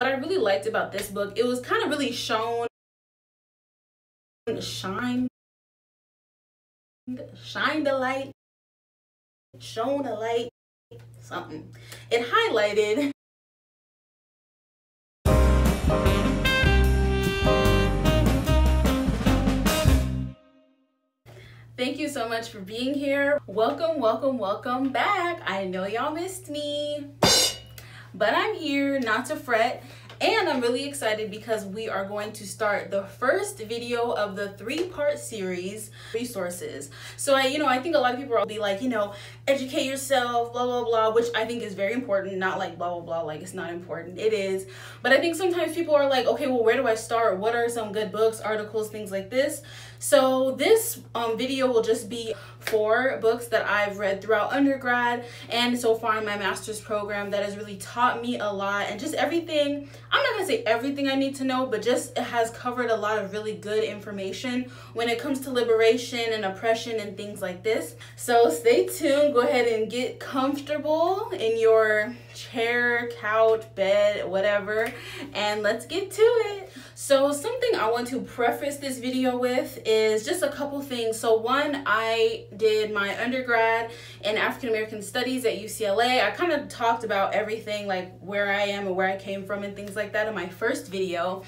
I really liked about this book, it was kind of really shine the light, shone a light, something. It highlighted Thank you so much for being here. Welcome back. I know y'all missed me, but I'm here, not to fret. And I'm really excited because we are going to start the first video of the 3-part series, resources. So I think a lot of people will be like, educate yourself, blah, blah, blah, which I think is very important. Not like blah, blah, blah, like it's not important. It is. But I think sometimes people are like, okay, well, where do I start? What are some good books, articles, things like this? So this video will just be 4 books that I've read throughout undergrad and so far in my master's program that has really taught me a lot, and just everything. I'm not gonna say everything I need to know, but just it has covered a lot of really good information when it comes to liberation and oppression and things like this. So stay tuned, go ahead and get comfortable in your chair, couch, bed, whatever, and let's get to it. So something I want to preface this video with is just a couple things. So one, I did my undergrad in African American Studies at UCLA. I kind of talked about everything, like where I am and where I came from and things like that in my first video.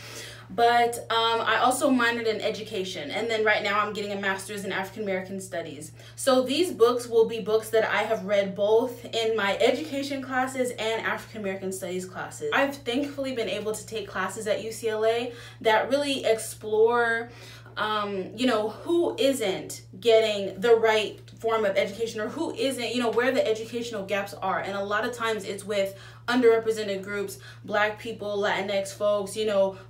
But I also minored in education, and then right now I'm getting a master's in African American Studies. So these books will be books that I have read both in my education classes and African American Studies classes. I've thankfully been able to take classes at UCLA that really explore who isn't getting the right form of education, or who isn't, where the educational gaps are. And a lot of times it's with underrepresented groups, Black people, Latinx folks,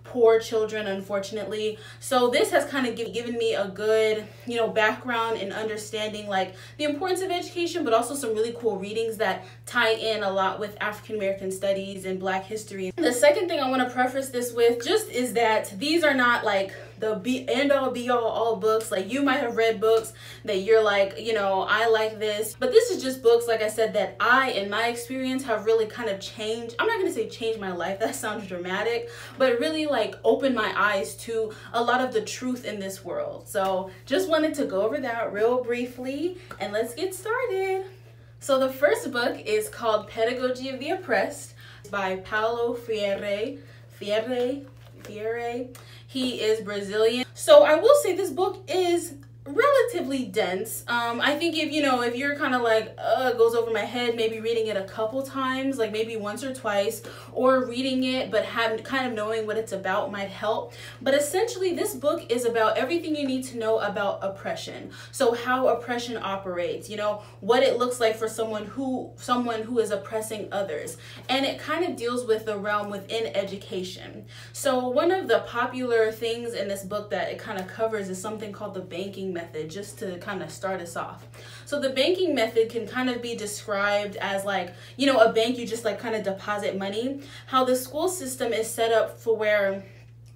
poor children, unfortunately. So this has kind of given me a good, background in understanding like the importance of education, but also some really cool readings that tie in a lot with African American studies and Black history. The second thing I want to preface this with just is that these are not like the end-all be-all books. Like, you might have read books that you're like, I like this, but this is just books, like I said, that in my experience, have really kind of changed. I'm not gonna say changed my life, that sounds dramatic, but really like opened my eyes to a lot of the truth in this world. So just wanted to go over that real briefly, and let's get started. So the first book is called Pedagogy of the Oppressed by Paulo Freire. He is Brazilian. So I will say this book is relatively dense. I think if you're kind of like it goes over my head, maybe reading it a couple times, like maybe once or twice, or reading it but kind of knowing what it's about might help. But essentially this book is about everything you need to know about oppression. So how oppression operates, what it looks like for someone who is oppressing others, and it kind of deals with the realm within education. So one of the popular things in this book that it kind of covers is something called the banking method, just to kind of start us off. So the banking method can kind of be described as like, a bank, you just like kind of deposit money. How the school system is set up for where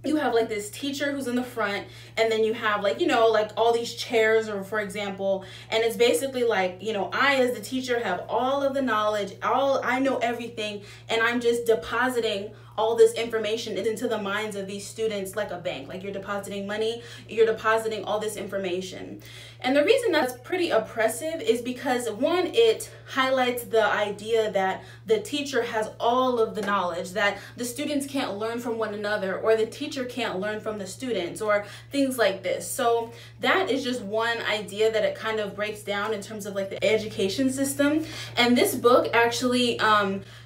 you have like this teacher who's in the front, and then you have like, like all these chairs, or for example, and it's basically like, I as the teacher have all of the knowledge, I know everything, and I'm just depositing all this information into the minds of these students like a bank. Like, you're depositing money, you're depositing all this information. And the reason that's pretty oppressive is because, one, it highlights the idea that the teacher has all of the knowledge, that the students can't learn from one another, or the teacher can't learn from the students, or things like this. So that is just one idea that it kind of breaks down in terms of like the education system. And this book actually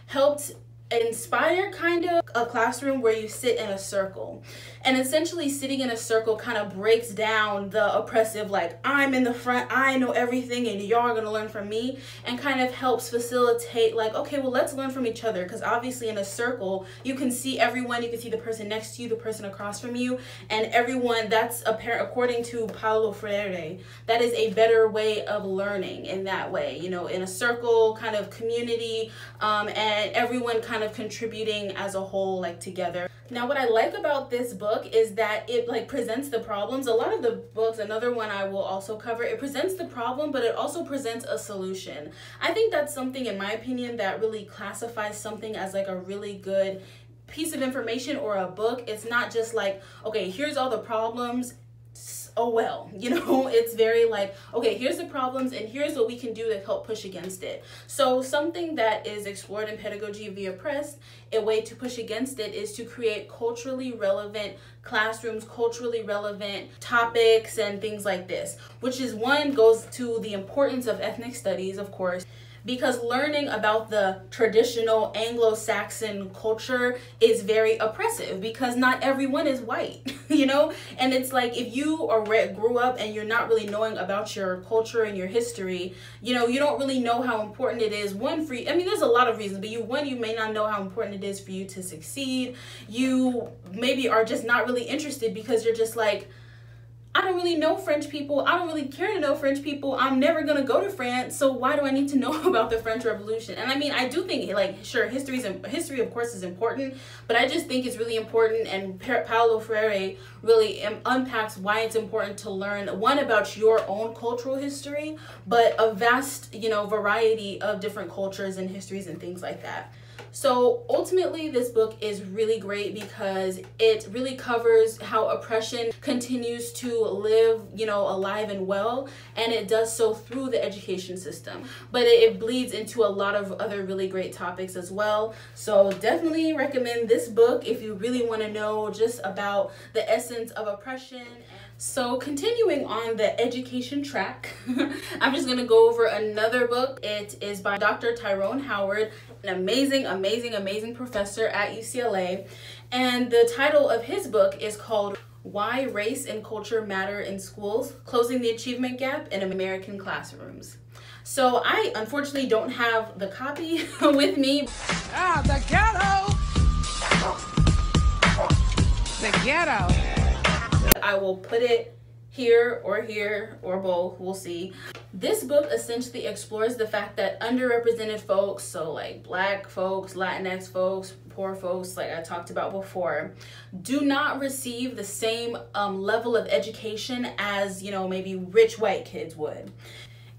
helped inspire kind of a classroom where you sit in a circle. And essentially sitting in a circle kind of breaks down the oppressive, like, I'm in the front, I know everything, and y'all are gonna learn from me, and kind of helps facilitate like, okay, well, let's learn from each other. Because obviously in a circle you can see everyone, you can see the person next to you, the person across from you, and everyone. That's apparent, according to Paulo Freire, that is a better way of learning in that way, in a circle kind of community, and everyone kind of contributing as a whole, like together. Now, what I like about this book is that it like presents the problems. A lot of the books, another one I will also cover, it presents the problem, but it also presents a solution. I think that's something, in my opinion, that really classifies something as like a really good piece of information or a book, it's not just like, okay, here's all the problems, oh well, you know. It's very like, okay, here's the problems and here's what we can do to help push against it. So something that is explored in Pedagogy of the Oppressed, a way to push against it is to create culturally relevant classrooms, culturally relevant topics and things like this, which is one, goes to the importance of ethnic studies, of course, because learning about the traditional Anglo-Saxon culture is very oppressive because not everyone is white, you know? And it's like, if you grew up and you're not really knowing about your culture and your history, you know, you don't really know how important it is. One, for you, I mean, there's a lot of reasons, but you may not know how important it is for you to succeed. You maybe are just not really interested because you're just like, I don't really know French people. I don't really care to know French people. I'm never going to go to France. So why do I need to know about the French Revolution? And I mean, I do think, like, sure, history of course is important, but I just think it's really important. And Paulo Freire really unpacks why it's important to learn, one, about your own cultural history, but a vast, you know, variety of different cultures and histories and things like that. So ultimately, this book is really great because it really covers how oppression continues to live, you know, alive and well, and it does so through the education system. But it bleeds into a lot of other really great topics as well. So definitely recommend this book if you really want to know just about the essence of oppression. So continuing on the education track, I'm just going to go over another book. It is by Dr. Tyrone Howard, an amazing professor at UCLA. And the title of his book is called Why Race and Culture Matter in Schools, Closing the Achievement Gap in American Classrooms. So I unfortunately don't have the copy with me. Ah, the ghetto! The ghetto! I will put it here or both, we'll see. This book essentially explores the fact that underrepresented folks, so like Black folks, Latinx folks, poor folks, like I talked about before, do not receive the same level of education as, you know, maybe rich white kids would.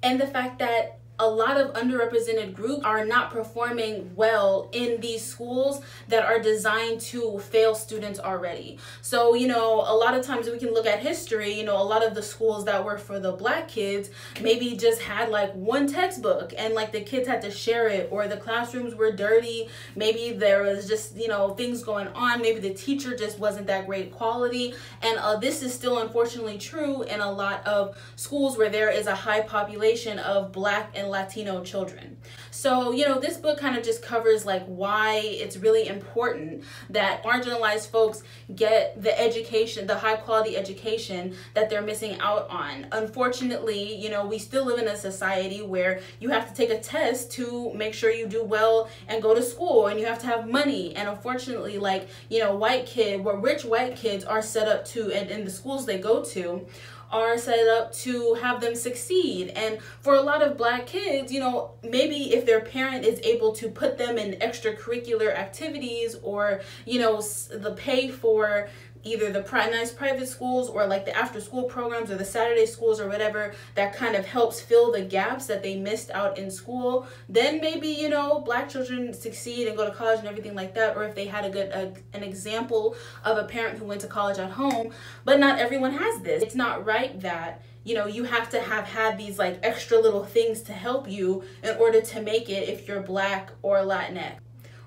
And the fact that a lot of underrepresented groups are not performing well in these schools that are designed to fail students already. So, you know, a lot of times we can look at history, you know, a lot of the schools that were for the Black kids maybe just had like one textbook and like the kids had to share it, or the classrooms were dirty. Maybe there was just, you know, things going on. Maybe the teacher just wasn't that great quality. And this is still unfortunately true in a lot of schools where there is a high population of Black and Latino children. So, you know, this book kind of just covers like why it's really important that marginalized folks get the education, the high quality education that they're missing out on. Unfortunately, you know, we still live in a society where you have to take a test to make sure you do well and go to school, and you have to have money. And unfortunately, like, you know, rich white kids are set up to, and in the schools they go to, are set up to have them succeed. And for a lot of Black kids, you know, maybe if their parent is able to put them in extracurricular activities, or, you know, the pay for either the nice private schools or like the after school programs or the Saturday schools or whatever that kind of helps fill the gaps that they missed out in school, then maybe, you know, Black children succeed and go to college and everything like that. Or if they had an example of a parent who went to college at home. But not everyone has this. It's not right that, you know, you have to have had these like extra little things to help you in order to make it if you're Black or Latinx.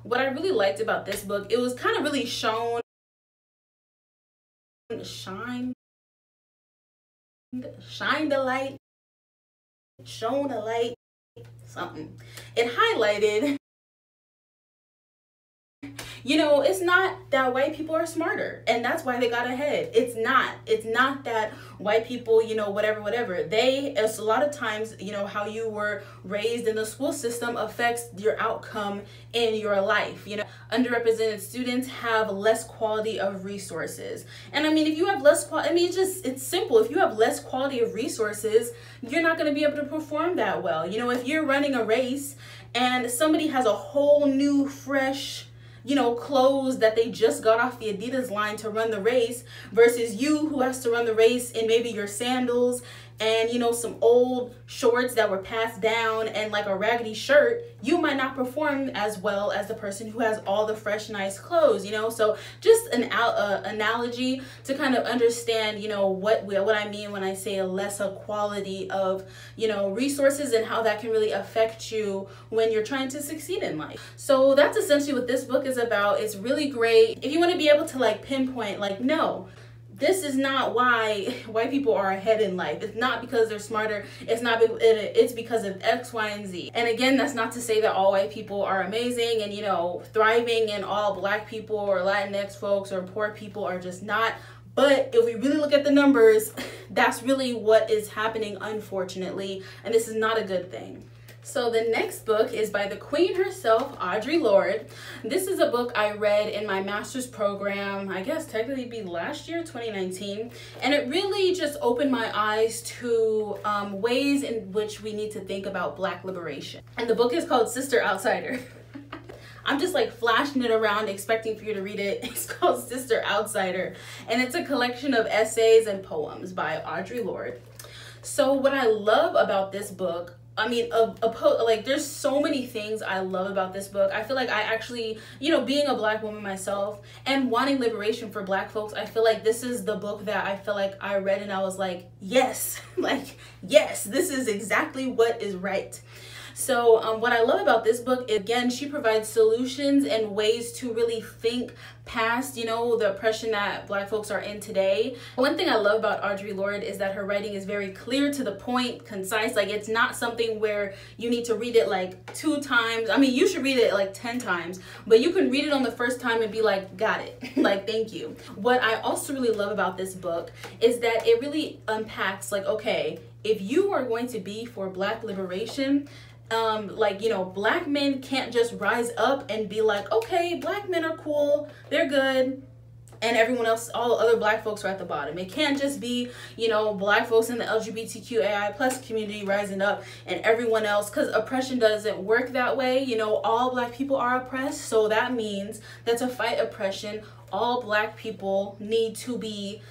What I really liked about this book, it was kind of really shine the light, shone a light, something. It highlighted, you know, it's not that white people are smarter and that's why they got ahead. It's not that white people, you know, whatever. It's a lot of times, you know, how you were raised in the school system affects your outcome in your life. You know, underrepresented students have less quality of resources. And I mean, if you have less quality, I mean, it's simple. If you have less quality of resources, you're not going to be able to perform that well. You know, if you're running a race and somebody has a whole new, fresh, you know, clothes that they just got off the Adidas line to run the race, versus you who has to run the race in maybe your sandals and you know, some old shorts that were passed down and like a raggedy shirt, you might not perform as well as the person who has all the fresh, nice clothes, you know? So just an analogy to kind of understand, you know, what I mean when I say a lesser quality of, you know, resources and how that can really affect you when you're trying to succeed in life. So that's essentially what this book is about. It's really great. If you want to be able to like pinpoint, like, no, this is not why white people are ahead in life. It's not because they're smarter. It's because of X, Y, and Z. And again, that's not to say that all white people are amazing and, you know, thriving, and all black people or Latinx folks or poor people are just not. But if we really look at the numbers, that's really what is happening, unfortunately. And this is not a good thing. So the next book is by the queen herself, Audre Lorde. This is a book I read in my master's program, I guess technically be last year, 2019. And it really just opened my eyes to ways in which we need to think about Black liberation. And the book is called Sister Outsider. I'm just like flashing it around expecting for you to read it. It's called Sister Outsider. And it's a collection of essays and poems by Audre Lorde. So what I love about this book, I mean, like there's so many things I love about this book. I feel like I actually, you know, being a Black woman myself and wanting liberation for Black folks, I feel like this is the book that I feel like I read and I was like, yes, like, yes, this is exactly what is right. So what I love about this book, again, she provides solutions and ways to really think past, you know, the oppression that Black folks are in today. One thing I love about Audre Lorde is that her writing is very clear, to the point, concise. Like, it's not something where you need to read it like 2 times. I mean, you should read it like 10 times, but you can read it on the first time and be like, got it. Like, thank you. What I also really love about this book is that it really unpacks, like, okay, if you are going to be for Black liberation, like, you know, Black men can't just rise up and be like, okay, Black men are cool, they're good, and everyone else, all other Black folks are at the bottom. It can't just be, you know, Black folks in the LGBTQAI plus community rising up and everyone else, because oppression doesn't work that way. You know, all Black people are oppressed, so that means that to fight oppression, all Black people need to be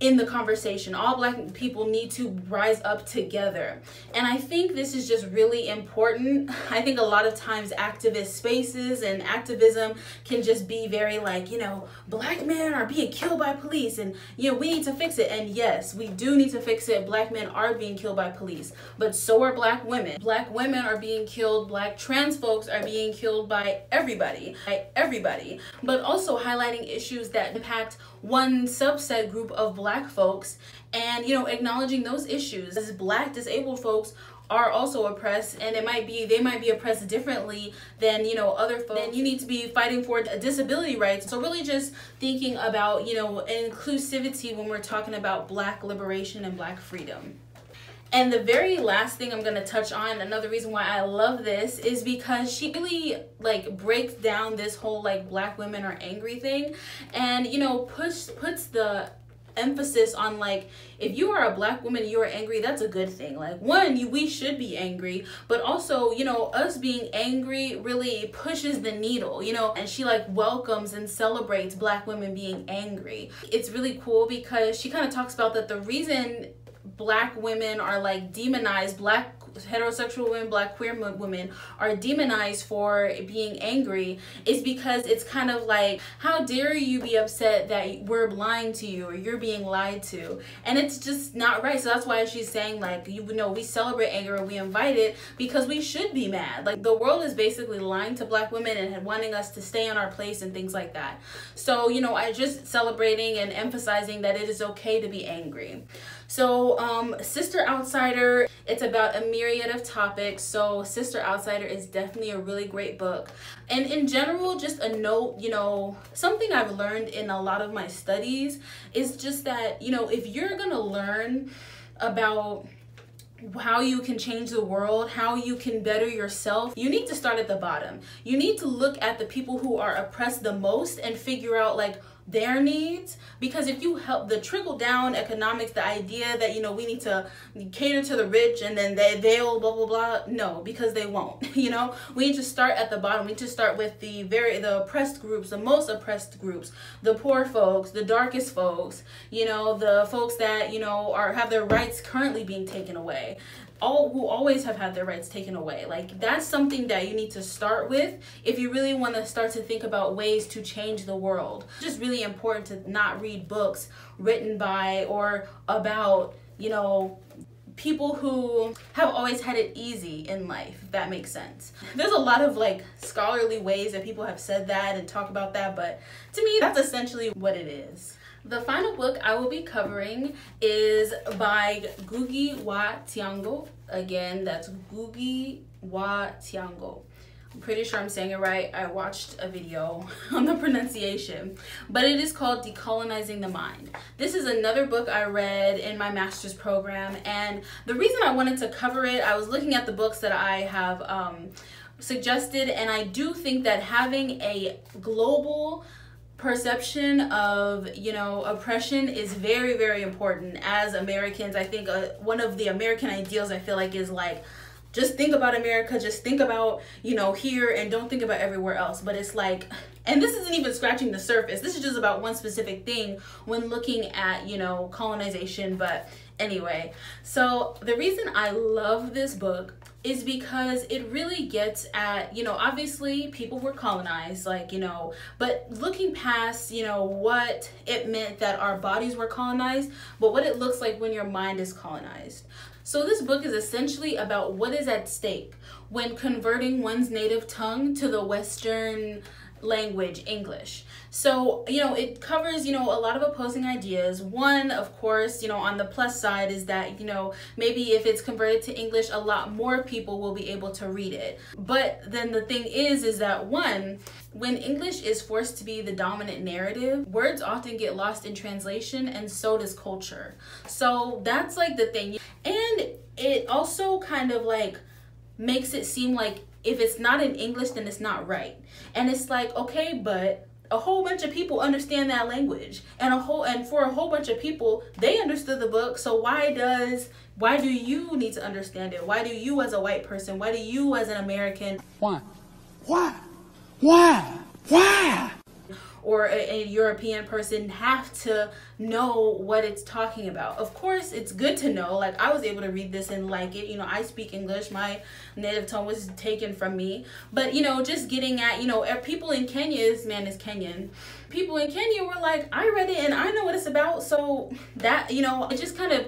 in the conversation. All Black people need to rise up together. And I think this is just really important. I think a lot of times activist spaces and activism can just be very like, you know, Black men are being killed by police and, you know, we need to fix it. And yes, we do need to fix it. Black men are being killed by police, but so are Black women. Black women are being killed. Black trans folks are being killed by everybody, but also highlighting issues that impact one subset group of Black folks, and, you know, acknowledging those issues. As Black disabled folks are also oppressed, and they might be oppressed differently than, you know, other folks. Then you need to be fighting for disability rights. So really just thinking about, you know, inclusivity when we're talking about Black liberation and Black freedom. And the very last thing I'm going to touch on, another reason why I love this, is because she really like breaks down this whole like Black women are angry thing, and, you know, puts the emphasis on, like, if you are a Black woman, you are angry, that's a good thing. Like, one, we should be angry, but also, you know, us being angry really pushes the needle, you know. And she like welcomes and celebrates Black women being angry. It's really cool because she kind of talks about that the reason Black women are like demonized, Black heterosexual women, Black queer women are demonized for being angry, is because it's kind of like, how dare you be upset that we're lying to you or you're being lied to, and it's just not right. So that's why she's saying, like, you know, we celebrate anger and we invite it because we should be mad. Like, the world is basically lying to Black women and wanting us to stay in our place and things like that. So, you know, I just celebrating and emphasizing that it is okay to be angry. So Sister Outsider, it's about a myriad of topics. So Sister Outsider is definitely a really great book. And in general, just a note, you know, something I've learned in a lot of my studies is just that, you know, if you're gonna learn about how you can change the world, how you can better yourself, you need to start at the bottom. You need to look at the people who are oppressed the most and figure out, like, their needs. Because if you help the trickle down economics, the idea that, you know, we need to cater to the rich and then they'll blah blah blah, no, because they won't. You know, we need to start at the bottom. We need to start with the oppressed groups, the most oppressed groups, the poor folks, the darkest folks, you know, the folks that, you know, have their rights currently being taken away, who always have had their rights taken away. Like, that's something that you need to start with if you really want to start to think about ways to change the world. It's just really important to not read books written by or about, you know, people who have always had it easy in life, if that makes sense. There's a lot of like scholarly ways that people have said that and talk about that, but to me, that's essentially what it is. The final book I will be covering is by Ngugi wa Thiong'o. Again, that's Ngugi wa Thiong'o. I'm pretty sure I'm saying it right. I watched a video on the pronunciation, but it is called Decolonizing the Mind. This is another book I read in my master's program, and the reason I wanted to cover it, I was looking at the books that I have suggested, and I do think that having a global perception of, you know, oppression is very, very important as Americans. I think one of the American ideals, I feel like, is like, just think about America, just think about, you know, here, and don't think about everywhere else. But it's like, and this isn't even scratching the surface. This is just about one specific thing when looking at, you know, colonization. But anyway, so the reason I love this book is because it really gets at, you know, obviously people were colonized, like, you know, but looking past, you know, what it meant that our bodies were colonized, but what it looks like when your mind is colonized. So this book is essentially about what is at stake when converting one's native tongue to the Western language, English. So, you know, it covers, you know, a lot of opposing ideas. One, of course, you know, on the plus side is that, you know, maybe if it's converted to English, a lot more people will be able to read it. But then the thing is that one, when English is forced to be the dominant narrative, words often get lost in translation, and so does culture. So that's like the thing. And it also kind of like makes it seem like if it's not in English, then it's not right. And it's like, okay, but a whole bunch of people understand that language, and for a whole bunch of people, they understood the book. So why do you need to understand it? Why do you as a white person, why do you as an American, Why? or a European person have to know what it's talking about? Of course, it's good to know. Like, I was able to read this and like it. You know, I speak English. My native tongue was taken from me. But, you know, just getting at, you know, people in Kenya, this man is Kenyan. People in Kenya were like, I read it and I know what it's about. So that, you know, it just kind of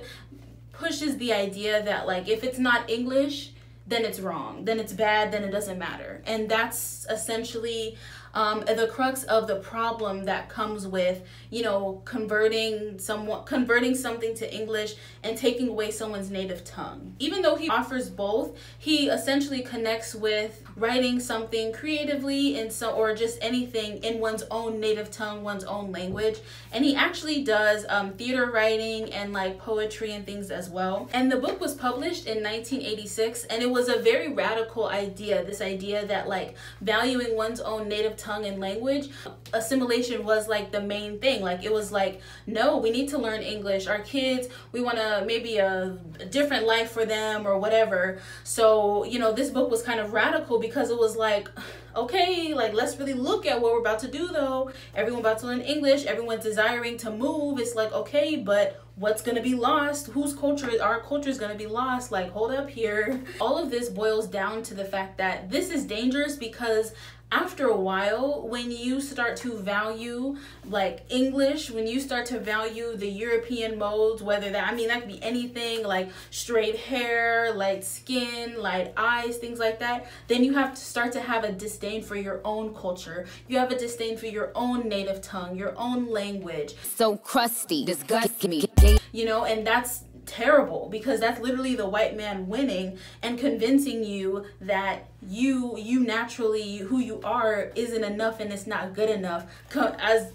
pushes the idea that, like, if it's not English, then it's wrong, then it's bad, then it doesn't matter. And that's essentially the crux of the problem that comes with, you know, converting something to English and taking away someone's native tongue. Even though he offers both, he essentially connects with writing something creatively or just anything in one's own native tongue, one's own language. And he actually does theater writing and like poetry and things as well. And the book was published in 1986, and it was a very radical idea, this idea that like valuing one's own native tongue and language, assimilation was like the main thing. Like, it was like, no, we need to learn English. Our kids, we want to maybe a different life for them or whatever. So, you know, this book was kind of radical because it was like, okay, like, let's really look at what we're about to do though. Everyone about to learn English, everyone's desiring to move. It's like, okay, but what's gonna be lost? Whose culture? Our culture is gonna be lost. Like, hold up here. All of this boils down to the fact that this is dangerous because after a while, when you start to value like English, when you start to value the European modes, whether that, I mean, that could be anything like straight hair, light skin, light eyes, things like that, then you have to start to have a disdain for your own culture. You have a disdain for your own native tongue, your own language. So crusty, disgust me. You know, and that's terrible because that's literally the white man winning and convincing you that you naturally, who you are isn't enough and it's not good enough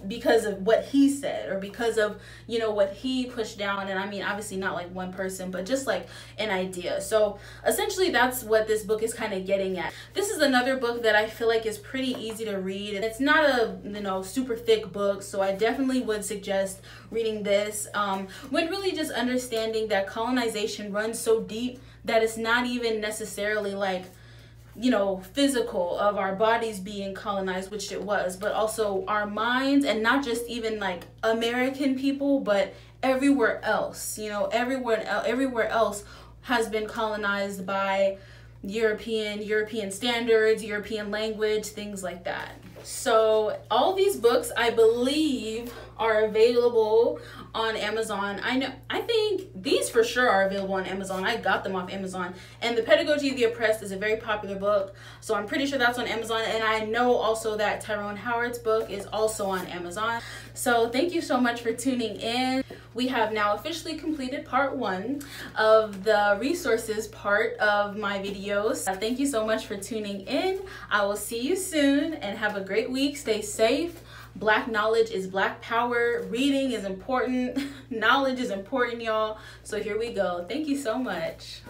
because of what he said, or because of, you know, what he pushed down. And I mean, obviously not like one person, but just like an idea. So essentially that's what this book is kind of getting at. This is another book that I feel like is pretty easy to read. It's not a, you know, super thick book, so I definitely would suggest reading this when really just understanding that colonization runs so deep that it's not even necessarily like, you know, physical of our bodies being colonized, which it was, but also our minds, and not just even like American people, but everywhere else. You know, everywhere else has been colonized by European standards, European language, things like that. So all these books, I believe, are available on Amazon. I think these for sure are available on Amazon. I got them off Amazon. And The Pedagogy of the Oppressed is a very popular book, so I'm pretty sure that's on Amazon. And I know also that Tyrone Howard's book is also on Amazon. So thank you so much for tuning in. We have now officially completed part 1 of the resources part of my videos. Thank you so much for tuning in. I will see you soon, and have a great week. Stay safe. Black knowledge is Black power. Reading is important. Knowledge is important, y'all. So here we go. Thank you so much.